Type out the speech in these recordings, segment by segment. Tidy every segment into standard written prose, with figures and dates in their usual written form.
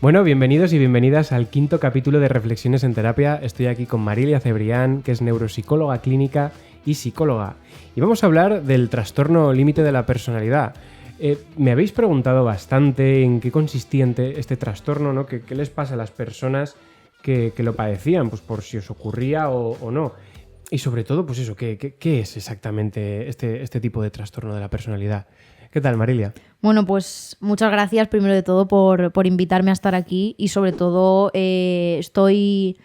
Bueno, bienvenidos y bienvenidas al quinto capítulo de Reflexiones en Terapia. Estoy aquí con Marilia Cebrián, que es neuropsicóloga clínica y psicóloga. Y vamos a hablar del trastorno límite de la personalidad. Me habéis preguntado bastante en qué consistía este trastorno, ¿no? ¿Qué les pasa a las personas que lo padecían? Pues por si os ocurría o no. Y sobre todo, pues eso, ¿qué es exactamente este tipo de trastorno de la personalidad? ¿Qué tal, Marilia? Bueno, pues muchas gracias primero de todo por invitarme a estar aquí y sobre todo estoy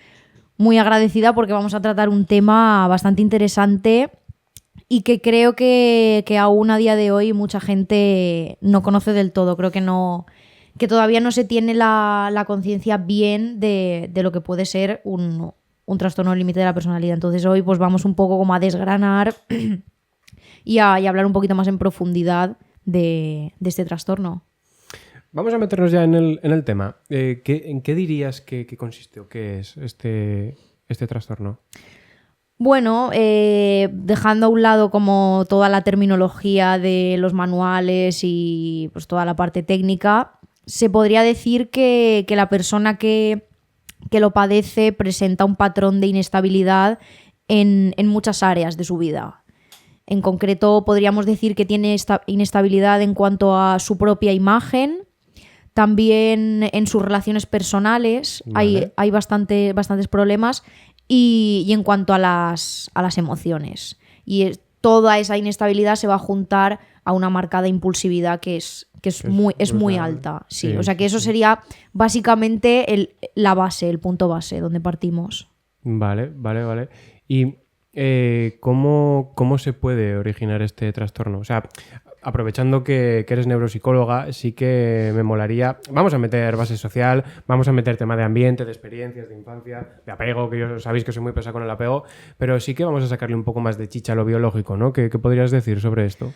muy agradecida porque vamos a tratar un tema bastante interesante y que creo que aún a día de hoy mucha gente no conoce del todo. Creo que todavía no se tiene la conciencia bien de lo que puede ser un trastorno límite de la personalidad. Entonces hoy pues vamos un poco como a desgranar y a hablar un poquito más en profundidad de este trastorno. Vamos a meternos ya en el tema. ¿En qué dirías que consiste o qué es este trastorno? Bueno, dejando a un lado como toda la terminología de los manuales y pues toda la parte técnica, se podría decir que la persona que lo padece presenta un patrón de inestabilidad en muchas áreas de su vida. En concreto, podríamos decir que tiene inestabilidad en cuanto a su propia imagen, también en sus relaciones personales. Vale. Hay bastantes problemas y en cuanto a las emociones. Y toda esa inestabilidad se va a juntar a una marcada impulsividad que es muy alta. Sí. O sea que eso sería básicamente la base, el punto base donde partimos. Vale. Y ¿cómo se puede originar este trastorno? O sea, aprovechando que eres neuropsicóloga, sí que me molaría... Vamos a meter base social, vamos a meter tema de ambiente, de experiencias, de infancia, de apego, que yo sabéis que soy muy pesado con el apego, pero sí que vamos a sacarle un poco más de chicha a lo biológico, ¿no? ¿Qué podrías decir sobre esto?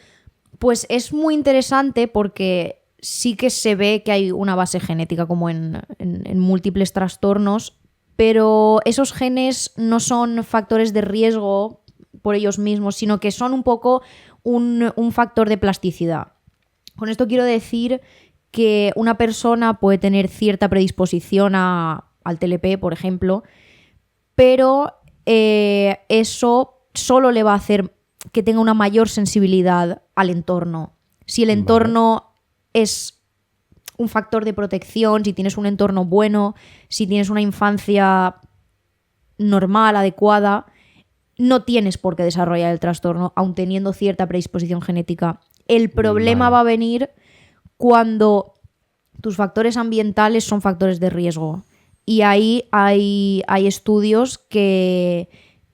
Pues es muy interesante porque sí que se ve que hay una base genética como en múltiples trastornos, pero esos genes no son factores de riesgo por ellos mismos, sino que son un poco un factor de plasticidad. Con esto quiero decir que una persona puede tener cierta predisposición al TLP, por ejemplo, pero eso solo le va a hacer que tenga una mayor sensibilidad al entorno. Si el entorno es un factor de protección, si tienes un entorno bueno, si tienes una infancia normal, adecuada, no tienes por qué desarrollar el trastorno, aun teniendo cierta predisposición genética. El problema va a venir cuando tus factores ambientales son factores de riesgo. Y ahí hay estudios que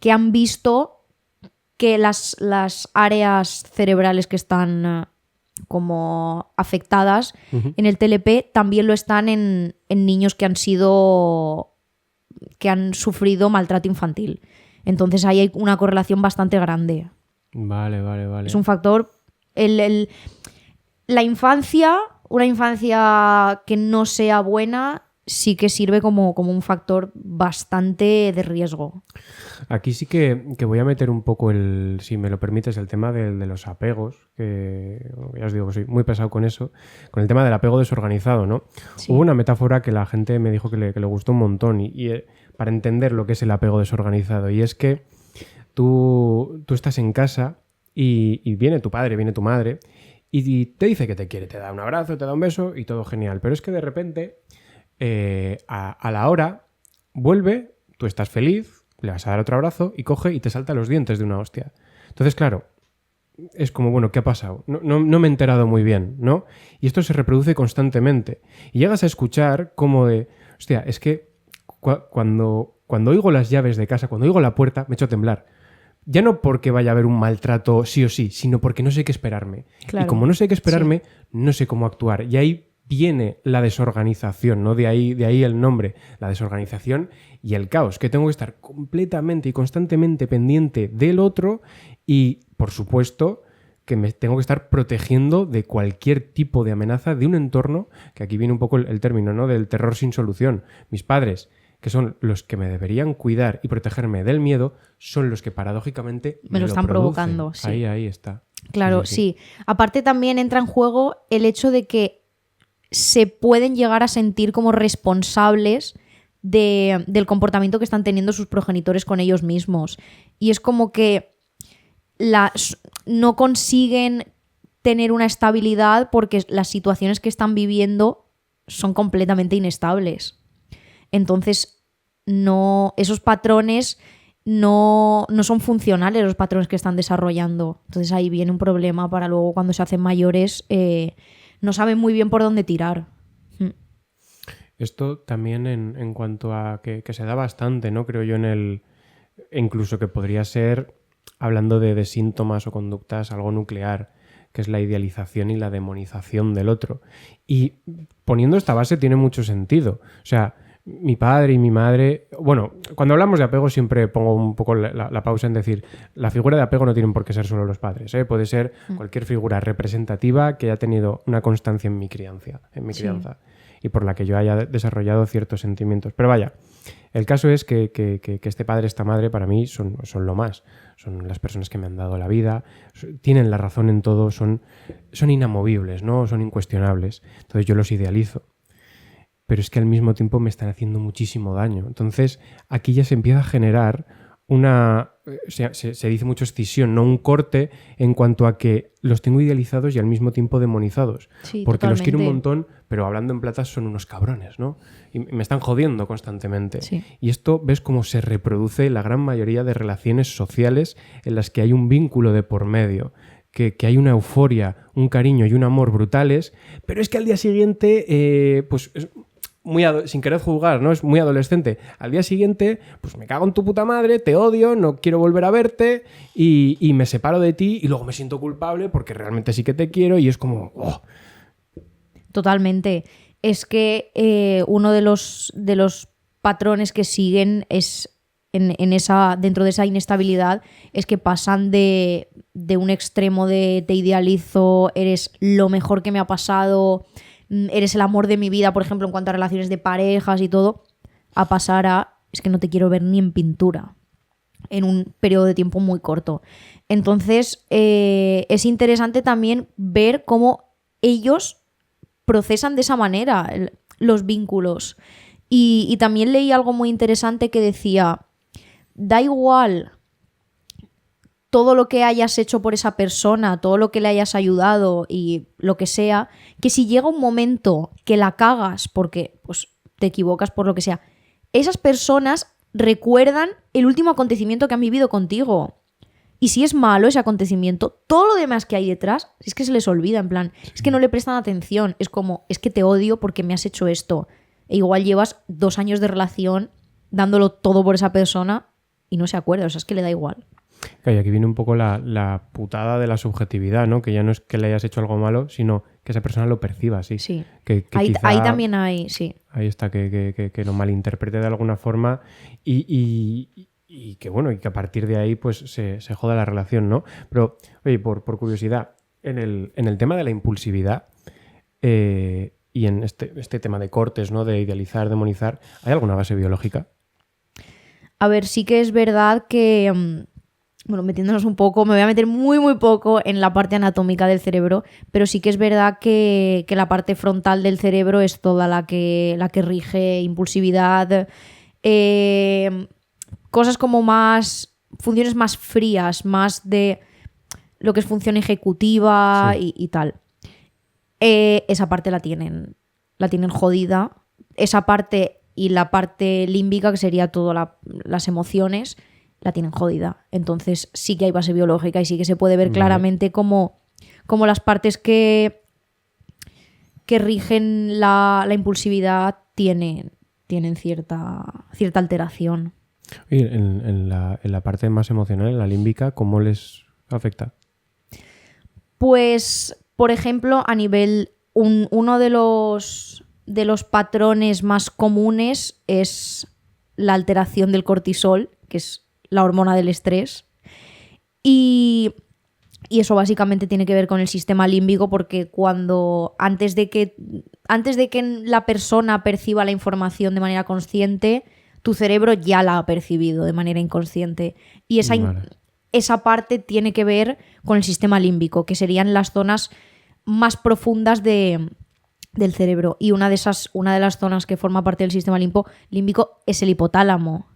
han visto que las áreas cerebrales que están como afectadas en el TLP también lo están en niños que han sufrido maltrato infantil. Entonces ahí hay una correlación bastante grande. Vale. Es un factor... La infancia, una infancia que no sea buena, sí que sirve como un factor bastante de riesgo. Aquí sí que voy a meter un poco si me lo permites, el tema de los apegos, que ya os digo que soy muy pesado con eso, con el tema del apego desorganizado, ¿no? Sí. Hubo una metáfora que la gente me dijo que le gustó un montón y para entender lo que es el apego desorganizado, y es que tú estás en casa y viene tu padre, viene tu madre y te dice que te quiere, te da un abrazo, te da un beso y todo genial, pero es que de repente a la hora vuelve, tú estás feliz, le vas a dar otro abrazo y coge y te salta los dientes de una hostia. Entonces, claro, es como, bueno, ¿qué ha pasado? No me he enterado muy bien, ¿no? Y esto se reproduce constantemente. Y llegas a escuchar como de, hostia, es que cuando oigo las llaves de casa, cuando oigo la puerta, me echo a temblar. Ya no porque vaya a haber un maltrato sí o sí, sino porque no sé qué esperarme. Claro. Y como no sé qué esperarme, no sé cómo actuar. Y ahí viene la desorganización, ¿no? De ahí el nombre, la desorganización y el caos, que tengo que estar completamente y constantemente pendiente del otro y, por supuesto, que me tengo que estar protegiendo de cualquier tipo de amenaza de un entorno, que aquí viene un poco el término, ¿no? Del terror sin solución. Mis padres, que son los que me deberían cuidar y protegerme del miedo, son los que paradójicamente me lo están producen. Provocando. Sí. Ahí está. Claro, sí. Aparte también entra en juego el hecho de que se pueden llegar a sentir como responsables del comportamiento que están teniendo sus progenitores con ellos mismos. Y es como que no consiguen tener una estabilidad porque las situaciones que están viviendo son completamente inestables. Entonces, esos patrones no son funcionales, los patrones que están desarrollando. Entonces ahí viene un problema para luego cuando se hacen mayores, no saben muy bien por dónde tirar. Esto también en cuanto a que se da bastante, ¿no? Creo yo incluso que podría ser, hablando de síntomas o conductas, algo nuclear, que es la idealización y la demonización del otro. Y poniendo esta base tiene mucho sentido. O sea, mi padre y mi madre... Bueno, cuando hablamos de apego siempre pongo un poco la pausa en decir, la figura de apego no tienen por qué ser solo los padres, ¿eh? Puede ser cualquier figura representativa que haya tenido una constancia en mi crianza. Y por la que yo haya desarrollado ciertos sentimientos. Pero vaya, el caso es que este padre, esta madre, para mí son lo más. Son las personas que me han dado la vida, tienen la razón en todo, son inamovibles, ¿no? Son incuestionables. Entonces yo los idealizo. Pero es que al mismo tiempo me están haciendo muchísimo daño. Entonces aquí ya se empieza a generar se dice mucho escisión, no un corte en cuanto a que los tengo idealizados y al mismo tiempo demonizados. Sí, porque totalmente. los quiero un montón, pero hablando en platas son unos cabrones, ¿no? Y me están jodiendo constantemente. Sí. Y esto ves cómo se reproduce la gran mayoría de relaciones sociales en las que hay un vínculo de por medio. Que hay una euforia, un cariño y un amor brutales, pero es que al día siguiente, pues... sin querer juzgar, ¿no? Es muy adolescente. Al día siguiente, pues me cago en tu puta madre, te odio, no quiero volver a verte y me separo de ti y luego me siento culpable porque realmente sí que te quiero y es como... ¡oh! Totalmente. Es que uno de los patrones que siguen es dentro de esa inestabilidad es que pasan de un extremo de te idealizo, eres lo mejor que me ha pasado, eres el amor de mi vida, por ejemplo, en cuanto a relaciones de parejas y todo, a pasar a es que no te quiero ver ni en pintura en un periodo de tiempo muy corto. Entonces, es interesante también ver cómo ellos procesan de esa manera los vínculos. Y también leí algo muy interesante que decía, da igual todo lo que hayas hecho por esa persona, todo lo que le hayas ayudado y lo que sea, que si llega un momento que la cagas porque pues, te equivocas por lo que sea, esas personas recuerdan el último acontecimiento que han vivido contigo. Y si es malo ese acontecimiento, todo lo demás que hay detrás, es que se les olvida, en plan, es que no le prestan atención, es como, es que te odio porque me has hecho esto. E igual llevas 2 años de relación dándolo todo por esa persona y no se acuerda, o sea, es que le da igual. Y aquí viene un poco la putada de la subjetividad, ¿no? Que ya no es que le hayas hecho algo malo, sino que esa persona lo perciba así. Sí. Que ahí quizá, también hay, sí. Ahí está, que lo malinterprete de alguna forma y que bueno, y que a partir de ahí pues se joda la relación, ¿no? Pero, oye, por curiosidad, en el tema de la impulsividad y en este tema de cortes, ¿no? De idealizar, demonizar, ¿hay alguna base biológica? A ver, sí que es verdad que... Bueno, metiéndonos un poco, me voy a meter muy, muy poco en la parte anatómica del cerebro, pero sí que es verdad que la parte frontal del cerebro es toda la que rige impulsividad, cosas como funciones más frías, más de lo que es función ejecutiva sí. y tal. Esa parte la tienen jodida. Esa parte y la parte límbica, que sería todas las emociones, la tienen jodida. Entonces sí que hay base biológica y sí que se puede ver claramente como las partes que rigen la impulsividad tienen cierta alteración. Y en la parte más emocional, en la límbica, ¿cómo les afecta? Pues, por ejemplo, a nivel... uno de los patrones más comunes es la alteración del cortisol, que es la hormona del estrés. Y eso básicamente tiene que ver con el sistema límbico, porque antes de que la persona perciba la información de manera consciente, tu cerebro ya la ha percibido de manera inconsciente. Y esa parte tiene que ver con el sistema límbico, que serían las zonas más profundas de del cerebro. Y una de las zonas que forma parte del sistema límbico es el hipotálamo.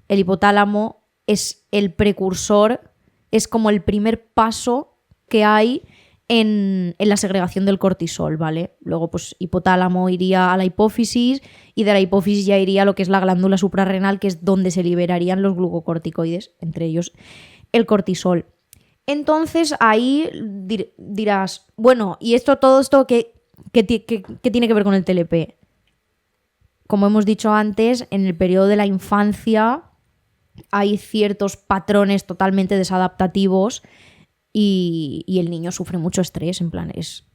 El hipotálamo es el precursor, es como el primer paso que hay en la segregación del cortisol, ¿vale? Luego, pues, hipotálamo iría a la hipófisis y de la hipófisis ya iría a lo que es la glándula suprarrenal, que es donde se liberarían los glucocorticoides, entre ellos el cortisol. Entonces, ahí dirás, bueno, ¿y todo esto qué tiene que ver con el TLP? Como hemos dicho antes, en el periodo de la infancia hay ciertos patrones totalmente desadaptativos y el niño sufre mucho estrés, en plan, es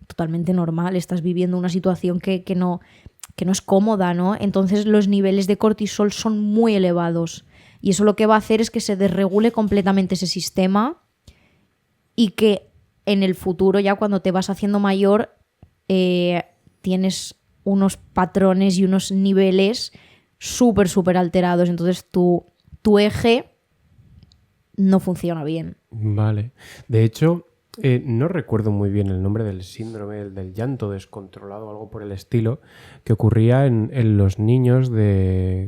totalmente normal, estás viviendo una situación que no es cómoda, ¿no? Entonces los niveles de cortisol son muy elevados y eso lo que va a hacer es que se desregule completamente ese sistema y que en el futuro, ya cuando te vas haciendo mayor, tienes unos patrones y unos niveles súper, súper alterados. Entonces tu eje no funciona bien. Vale. De hecho, no recuerdo muy bien el nombre del síndrome del llanto descontrolado o algo por el estilo, que ocurría en los niños que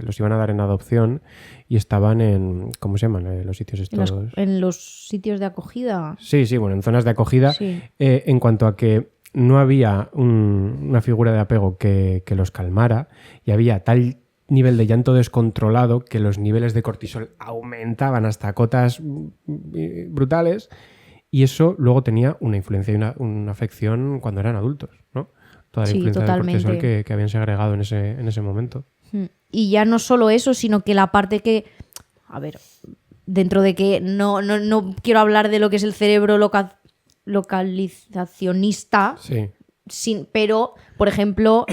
los iban a dar en adopción y estaban en, ¿cómo se llaman? Los sitios estos. En los sitios de acogida. Sí, bueno, en zonas de acogida. Sí. En cuanto a que no había una figura de apego que los calmara y había tal nivel de llanto descontrolado que los niveles de cortisol aumentaban hasta cotas brutales y eso luego tenía una influencia y una afección cuando eran adultos, ¿no? Toda la influencia totalmente. del cortisol que habían segregado en ese momento. Y ya no solo eso, sino que la parte que, a ver, dentro de que no quiero hablar de lo que es el cerebro localizacionista, sí. Pero, por ejemplo,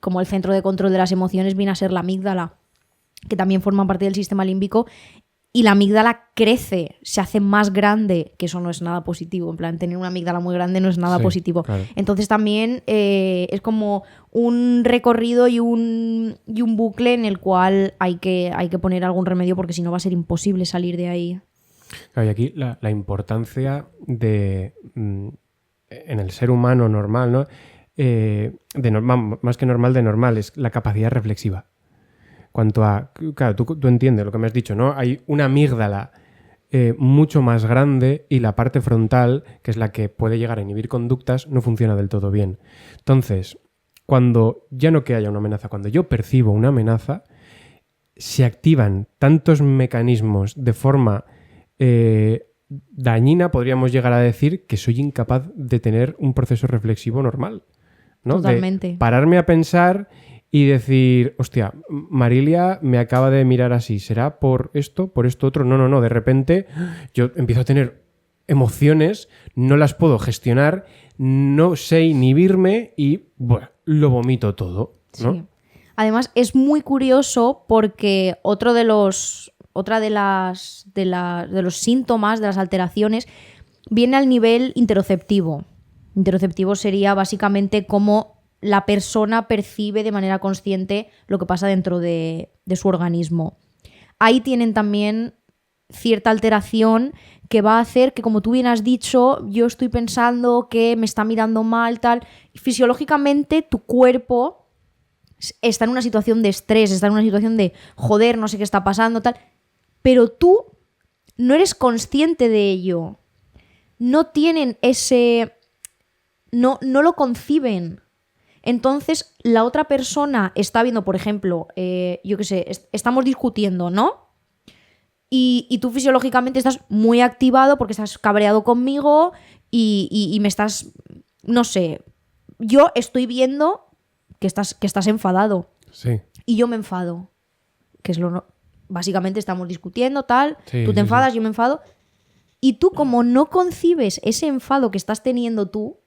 como el centro de control de las emociones viene a ser la amígdala, que también forma parte del sistema límbico, y la amígdala crece, se hace más grande, que eso no es nada positivo. En plan, tener una amígdala muy grande no es nada positivo. Claro. Entonces también es como un recorrido y un bucle en el cual hay que poner algún remedio, porque si no va a ser imposible salir de ahí. Claro, y aquí la importancia de en el ser humano normal, ¿no? Más que normal, de normal, es la capacidad reflexiva. Cuanto a... Claro, tú entiendes lo que me has dicho, ¿no? Hay una amígdala mucho más grande y la parte frontal, que es la que puede llegar a inhibir conductas, no funciona del todo bien. Entonces, cuando ya no que haya una amenaza, cuando yo percibo una amenaza, se activan tantos mecanismos de forma dañina, podríamos llegar a decir, que soy incapaz de tener un proceso reflexivo normal, ¿no? Totalmente. De pararme a pensar y decir, hostia, Marilia me acaba de mirar así, ¿será por esto otro? No, de repente yo empiezo a tener emociones, no las puedo gestionar, no sé inhibirme y bueno, lo vomito todo, ¿no? Sí. Además, es muy curioso porque otro de los síntomas, de las alteraciones, viene al nivel interoceptivo. Interoceptivo sería básicamente cómo la persona percibe de manera consciente lo que pasa dentro de su organismo. Ahí tienen también cierta alteración que va a hacer que, como tú bien has dicho, yo estoy pensando que me está mirando mal, tal. Fisiológicamente tu cuerpo está en una situación de estrés, está en una situación de joder, no sé qué está pasando, tal. Pero tú no eres consciente de ello. No tienen ese... No lo conciben. Entonces, la otra persona está viendo, por ejemplo, yo qué sé, estamos discutiendo, ¿no? Y tú fisiológicamente estás muy activado porque estás cabreado conmigo y me estás, no sé, yo estoy viendo que estás enfadado. Sí. Y yo me enfado. Que es básicamente estamos discutiendo, tal, tú te enfadas, yo me enfado. Y tú, como no concibes ese enfado que estás teniendo tú,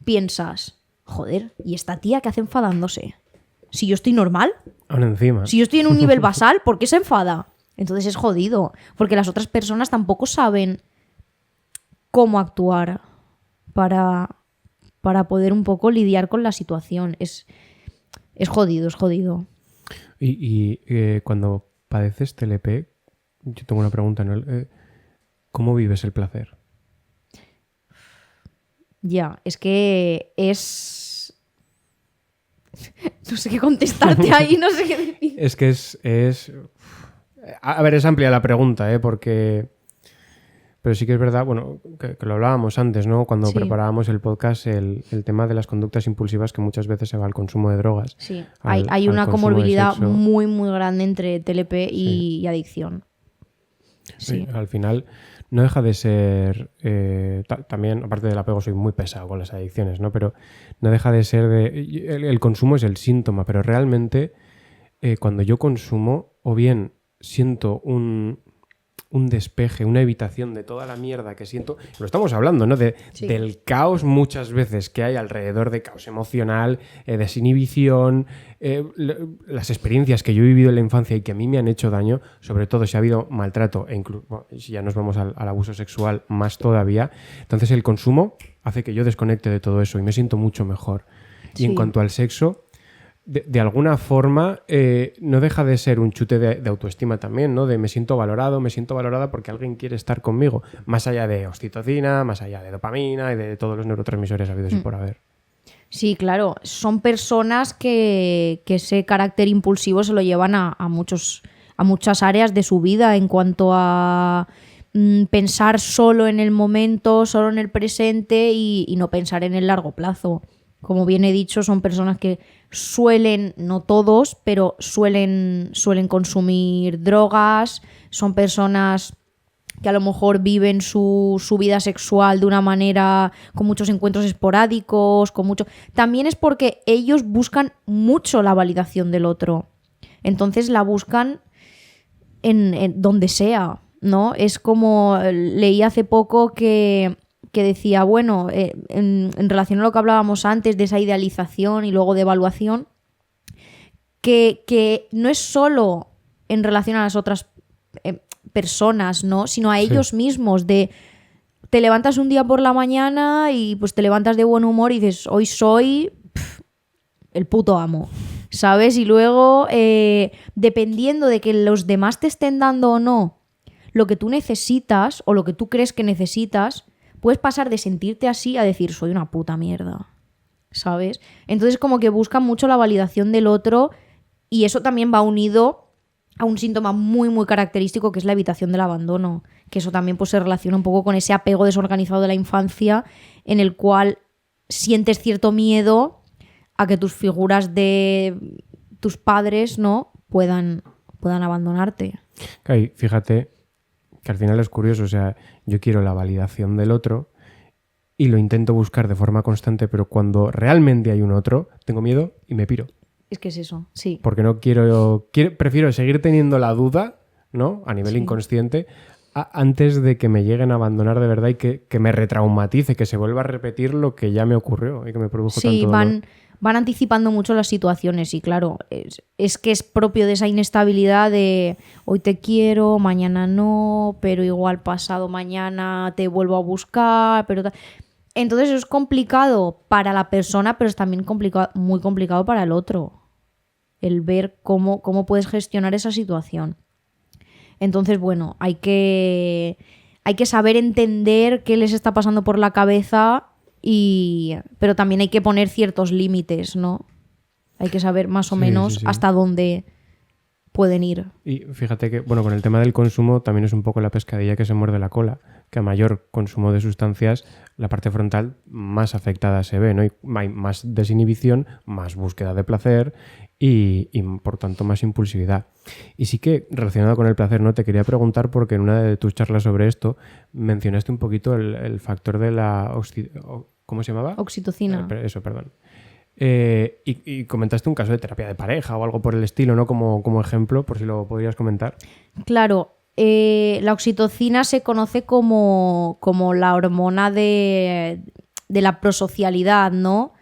piensas, joder, ¿y esta tía qué hace enfadándose? Si yo estoy normal, aún encima. Si yo estoy en un nivel basal, ¿por qué se enfada? Entonces es jodido, porque las otras personas tampoco saben cómo actuar para poder un poco lidiar con la situación. Es jodido, es jodido. Y cuando padeces TLP, yo tengo una pregunta, ¿no? ¿Cómo vives el placer? Ya, es que es... No sé qué contestarte ahí, no sé qué decir. Es que es... A ver, es amplia la pregunta, porque... Pero sí que es verdad, bueno, que lo hablábamos antes, ¿no? Cuando Sí. preparábamos el podcast, el tema de las conductas impulsivas que muchas veces se va al consumo de drogas. Sí, al- hay al una consumo de comorbilidad sexo. muy, muy grande entre TLP y adicción. Sí. Al final no deja de ser... también, aparte del apego, soy muy pesado con las adicciones, ¿no? Pero no deja de ser el consumo es el síntoma, pero realmente cuando yo consumo, o bien siento un despeje, una evitación de toda la mierda que siento. Lo estamos hablando, ¿no? Sí. Del caos muchas veces que hay alrededor, de caos emocional, desinhibición, las experiencias que yo he vivido en la infancia y que a mí me han hecho daño, sobre todo si ha habido maltrato e incluso, bueno, si ya nos vamos al abuso sexual, más todavía. Entonces el consumo hace que yo desconecte de todo eso y me siento mucho mejor. Y en Sí. cuanto al sexo, de alguna forma no deja de ser un chute de autoestima también, ¿no? De me siento valorado, me siento valorada porque alguien quiere estar conmigo, más allá de oxitocina, más allá de dopamina y de todos los neurotransmisores habidos y por haber. Sí, claro. Son personas que ese carácter impulsivo se lo llevan a muchas áreas de su vida en cuanto a pensar solo en el momento, solo en el presente y no pensar en el largo plazo. Como bien he dicho, son personas que suelen, no todos, pero suelen consumir drogas, son personas que a lo mejor viven su vida sexual de una manera con muchos encuentros esporádicos, con mucho... También es porque ellos buscan mucho la validación del otro. Entonces la buscan en donde sea, ¿no? Es como leí hace poco que decía, bueno, en relación a lo que hablábamos antes de esa idealización y luego de evaluación, que no es solo en relación a las otras personas, ¿no? Sino a ellos mismos, de te levantas un día por la mañana y pues te levantas de buen humor y dices, hoy soy el puto amo, ¿sabes? Y luego, dependiendo de que los demás te estén dando o no lo que tú necesitas o lo que tú crees que necesitas, puedes pasar de sentirte así a decir, soy una puta mierda, ¿sabes? Entonces como que buscan mucho la validación del otro y eso también va unido a un síntoma muy, muy característico que es la evitación del abandono, que eso también pues, se relaciona un poco con ese apego desorganizado de la infancia en el cual sientes cierto miedo a que tus figuras de tus padres, ¿no? puedan abandonarte. Okay, fíjate que al final es curioso, o sea, yo quiero la validación del otro y lo intento buscar de forma constante, pero cuando realmente hay un otro, tengo miedo y me piro. Es que es eso, sí. Porque no prefiero seguir teniendo la duda, ¿no? A nivel inconsciente, antes de que me lleguen a abandonar de verdad y que me retraumatice, que se vuelva a repetir lo que ya me ocurrió y que me produjo tanto dolor. Van anticipando mucho las situaciones y claro, es que es propio de esa inestabilidad de hoy te quiero, mañana no, pero igual pasado mañana te vuelvo a buscar, pero entonces es complicado para la persona, pero es también muy complicado para el otro el ver cómo puedes gestionar esa situación. Entonces, bueno, hay que saber entender qué les está pasando por la cabeza, pero también hay que poner ciertos límites, ¿no? Hay que saber más o menos hasta dónde pueden ir. Y fíjate que, bueno, con el tema del consumo también es un poco la pescadilla que se muerde la cola, que a mayor consumo de sustancias, la parte frontal más afectada se ve, ¿no? Y hay más desinhibición, más búsqueda de placer y por tanto más impulsividad. Y sí que relacionado con el placer, ¿no? Te quería preguntar porque en una de tus charlas sobre esto mencionaste un poquito el factor de la... ¿Cómo se llamaba? Oxitocina. Eso, perdón. Y comentaste un caso de terapia de pareja o algo por el estilo, ¿no? Como ejemplo, por si lo podrías comentar. Claro, la oxitocina se conoce como la hormona de la prosocialidad, ¿no?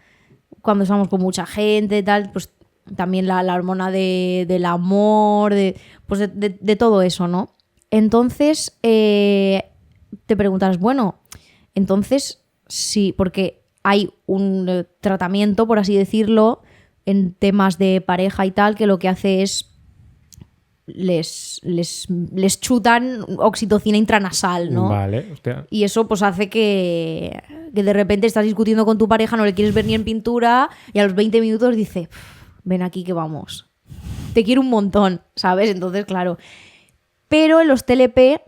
Cuando estamos con mucha gente y tal, pues también la hormona del amor, de todo eso, ¿no? Entonces, te preguntas, bueno, entonces sí, porque hay un tratamiento, por así decirlo, en temas de pareja y tal, que lo que hace es les chutan oxitocina intranasal, ¿no? Vale, hostia. Y eso pues hace que que de repente estás discutiendo con tu pareja, no le quieres ver ni en pintura y a los 20 minutos dice, ven aquí que vamos. Te quiero un montón, ¿sabes? Entonces, claro. Pero en los TLP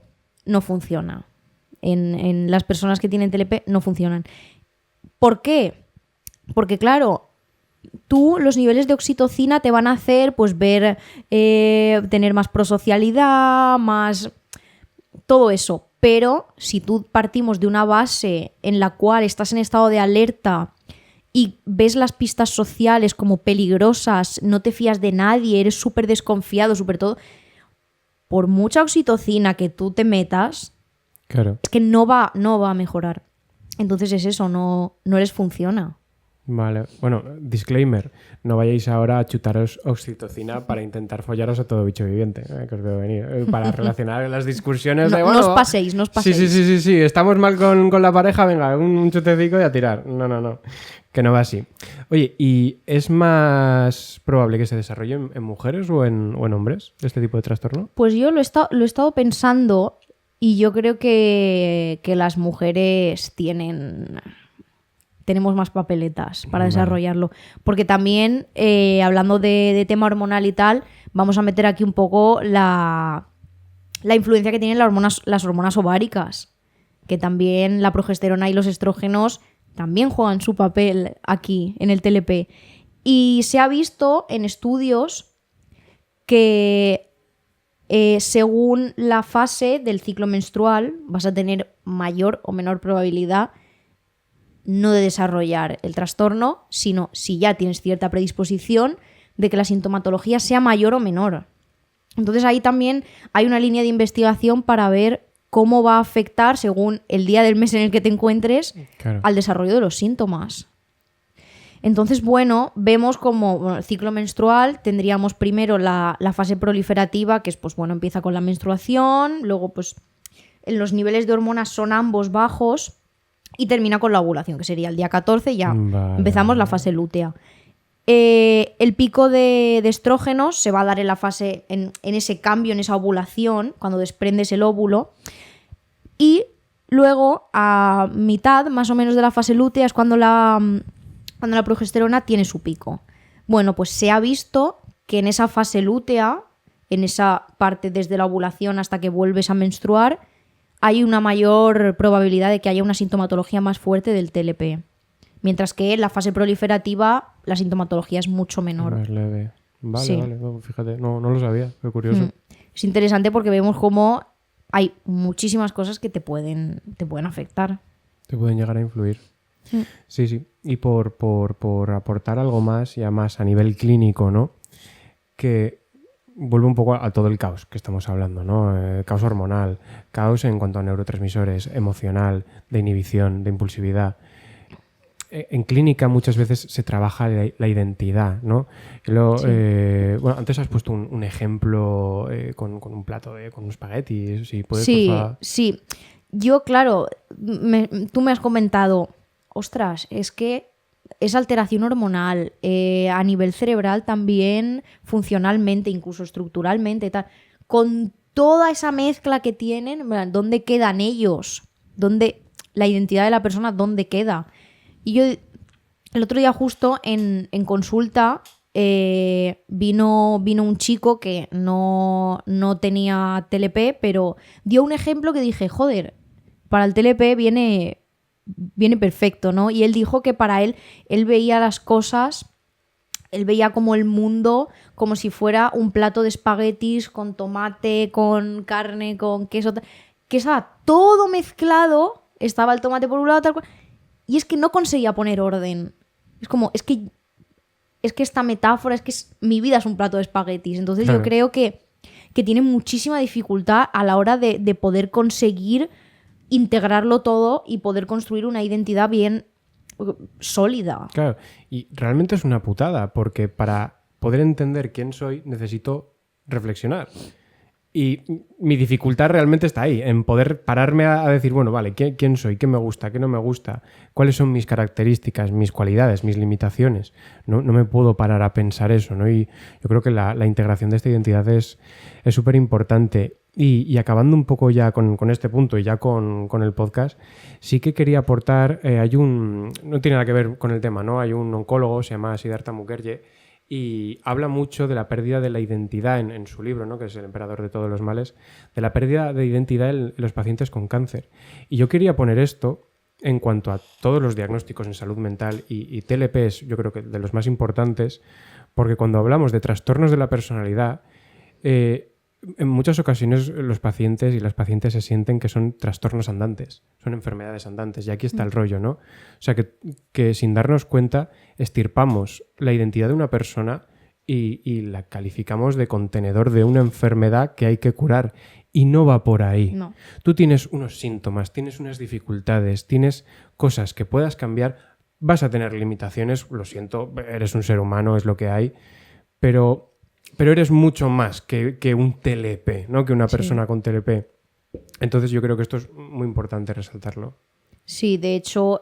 no funciona. En las personas que tienen TLP no funcionan. ¿Por qué? Porque, claro, tú los niveles de oxitocina te van a hacer pues ver, tener más prosocialidad, más... todo eso. Pero si tú partimos de una base en la cual estás en estado de alerta y ves las pistas sociales como peligrosas, no te fías de nadie, eres súper desconfiado, súper todo, por mucha oxitocina que tú te metas, claro, es que no va a mejorar. Entonces es eso, no les funciona. Vale, bueno, disclaimer, no vayáis ahora a chutaros oxitocina para intentar follaros a todo bicho viviente, que os veo venir, para relacionar las discusiones de, bueno... No os paséis. Sí, estamos mal con la pareja, venga, un chutecico y a tirar. No, que no va así. Oye, ¿y es más probable que se desarrolle en mujeres o en hombres este tipo de trastorno? Pues yo lo he estado pensando y yo creo que las mujeres tenemos más papeletas para desarrollarlo. Porque también, hablando de tema hormonal y tal, vamos a meter aquí un poco la influencia que tienen las hormonas ováricas. Que también la progesterona y los estrógenos también juegan su papel aquí, en el TLP. Y se ha visto en estudios que según la fase del ciclo menstrual vas a tener mayor o menor probabilidad no de desarrollar el trastorno, sino si ya tienes cierta predisposición de que la sintomatología sea mayor o menor. Entonces ahí también hay una línea de investigación para ver cómo va a afectar, según el día del mes en el que te encuentres, claro, al desarrollo de los síntomas. Entonces, bueno, vemos como el ciclo menstrual tendríamos primero la fase proliferativa, que es, pues bueno, empieza con la menstruación, luego pues en los niveles de hormonas son ambos bajos, y termina con la ovulación, que sería el día 14, y ya empezamos la fase lútea. El pico de estrógenos se va a dar en la fase, en ese cambio, en esa ovulación, cuando desprendes el óvulo. Y luego, a mitad más o menos de la fase lútea, es cuando la progesterona tiene su pico. Bueno, pues se ha visto que en esa fase lútea, en esa parte desde la ovulación hasta que vuelves a menstruar, hay una mayor probabilidad de que haya una sintomatología más fuerte del TLP. Mientras que en la fase proliferativa la sintomatología es mucho menor. Más leve. Vale, sí. Vale. No, fíjate, no lo sabía. Qué curioso. Es interesante porque vemos cómo hay muchísimas cosas que te pueden afectar. Te pueden llegar a influir. Sí. Y por aportar algo más, ya más a nivel clínico, ¿no? Que vuelve un poco a todo el caos que estamos hablando, ¿no? Caos hormonal, caos en cuanto a neurotransmisores, emocional, de inhibición, de impulsividad. En clínica muchas veces se trabaja la identidad, ¿no? Sí. Bueno, antes has puesto un ejemplo con un plato, con un espagueti. Si puedes, sí, por favor. Sí. Yo, claro, tú me has comentado, ostras, es que es alteración hormonal, a nivel cerebral también, funcionalmente, incluso estructuralmente, tal. Con toda esa mezcla que tienen, ¿dónde quedan ellos? La identidad de la persona, ¿dónde queda? Y yo el otro día justo en consulta vino un chico que no tenía TLP, pero dio un ejemplo que dije, joder, para el TLP viene perfecto, ¿no? Y él dijo que para él veía las cosas, él veía como el mundo como si fuera un plato de espaguetis con tomate, con carne, con queso, que estaba todo mezclado, estaba el tomate por un lado, tal cual, y es que no conseguía poner orden. Es como, es que esta metáfora, es que mi vida es un plato de espaguetis. Entonces claro, yo creo que tiene muchísima dificultad a la hora de poder conseguir integrarlo todo y poder construir una identidad bien sólida. Claro, y realmente es una putada, porque para poder entender quién soy necesito reflexionar. Y mi dificultad realmente está ahí, en poder pararme a decir, bueno, vale, ¿quién soy? ¿Qué me gusta? ¿Qué no me gusta? ¿Cuáles son mis características, mis cualidades, mis limitaciones? No me puedo parar a pensar eso, ¿no? Y yo creo que la integración de esta identidad es súper importante. Y acabando un poco ya con este punto y ya con el podcast, sí que quería aportar, no tiene nada que ver con el tema, ¿no? Hay un oncólogo, se llama Siddhartha Mukherjee, y habla mucho de la pérdida de la identidad en su libro, ¿no? Que es El emperador de todos los males, de la pérdida de identidad en los pacientes con cáncer. Y yo quería poner esto en cuanto a todos los diagnósticos en salud mental y TLP es, yo creo que de los más importantes, porque cuando hablamos de trastornos de la personalidad, en muchas ocasiones los pacientes y las pacientes se sienten que son trastornos andantes, son enfermedades andantes, y aquí está el rollo, ¿no? O sea, que sin darnos cuenta estirpamos la identidad de una persona y la calificamos de contenedor de una enfermedad que hay que curar, y no va por ahí. No. Tú tienes unos síntomas, tienes unas dificultades, tienes cosas que puedas cambiar, vas a tener limitaciones, lo siento, eres un ser humano, es lo que hay, pero eres mucho más que un TLP, ¿no? Que una persona con TLP. Entonces yo creo que esto es muy importante resaltarlo. Sí, de hecho,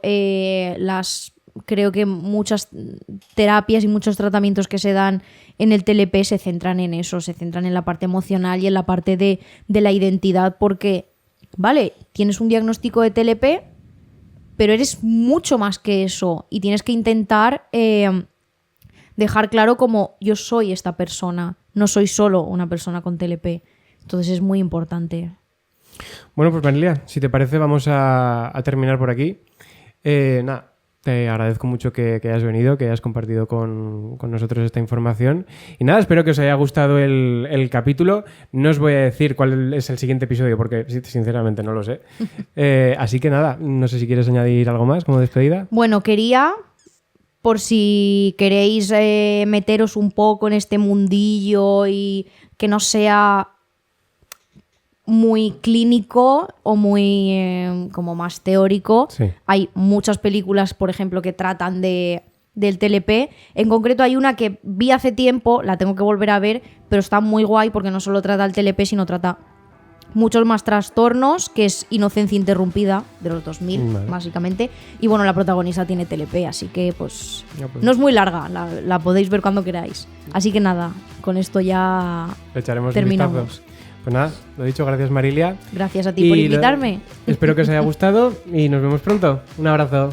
creo que muchas terapias y muchos tratamientos que se dan en el TLP se centran en eso, se centran en la parte emocional y en la parte de la identidad, porque, vale, tienes un diagnóstico de TLP, pero eres mucho más que eso y tienes que intentar dejar claro como yo soy esta persona, no soy solo una persona con TLP. Entonces es muy importante. Bueno, pues Marilia, si te parece vamos a terminar por aquí. Nada, te agradezco mucho que hayas venido, que hayas compartido con nosotros esta información. Y nada, espero que os haya gustado el capítulo. No os voy a decir cuál es el siguiente episodio porque sinceramente no lo sé. Así que nada, no sé si quieres añadir algo más como despedida. Bueno, quería, por si queréis meteros un poco en este mundillo y que no sea muy clínico o muy como más teórico. Sí. Hay muchas películas, por ejemplo, que tratan del TLP. En concreto hay una que vi hace tiempo, la tengo que volver a ver, pero está muy guay porque no solo trata el TLP, sino trata muchos más trastornos, que es Inocencia Interrumpida, de los 2000, vale, básicamente. Y bueno, la protagonista tiene TLP, así que pues no es muy larga, la podéis ver cuando queráis. Así que nada, con esto ya echaremos terminamos. Un vistazo. Pues nada, lo dicho, gracias Marilia. Gracias a ti por invitarme. Espero que os haya gustado y nos vemos pronto. Un abrazo.